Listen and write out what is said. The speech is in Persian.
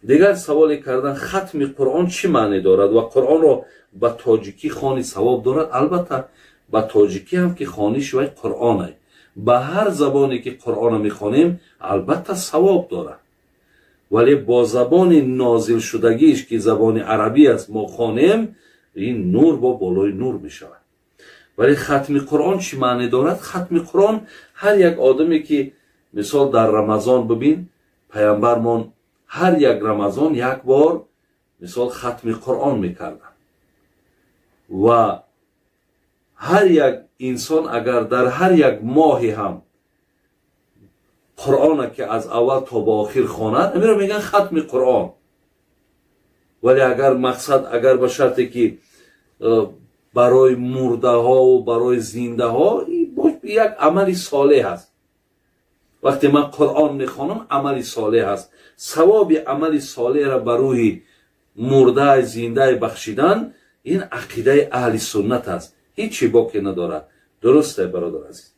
دیگر سوالی کردن ختم قرآن چی معنی دارد و قرآن را به تاجیکی خوانی ثواب دارد؟ البته به تاجیکی هم که خوانی شوی قرآن، به هر زبانی که قرآن را میخوانیم البته ثواب دارد، ولی با زبان نازل شدگیش که زبان عربی است ما خوانیم، این نور با بالای نور میشود. ولی ختم قرآن چی معنی دارد؟ ختم قرآن هر یک آدمی که مثال در رمضان ببین پیامبرمان هر یک رمضان یک بار مثال ختم قرآن میکردن و هر یک انسان اگر در هر یک ماهی هم قرآن که از اول تا به آخر خواند امیر میگن ختم قرآن. ولی اگر مقصد اگر به شرطی که برای مرده ها و برای زنده ها یک عملی صالح است. وقتی من قرآن میخوانم عملی صالح است، ثواب عملی صالح را برای مرده زنده بخشیدن این عقیده اهل سنت است، هیچی باقی ندارد. درسته برادر عزیز؟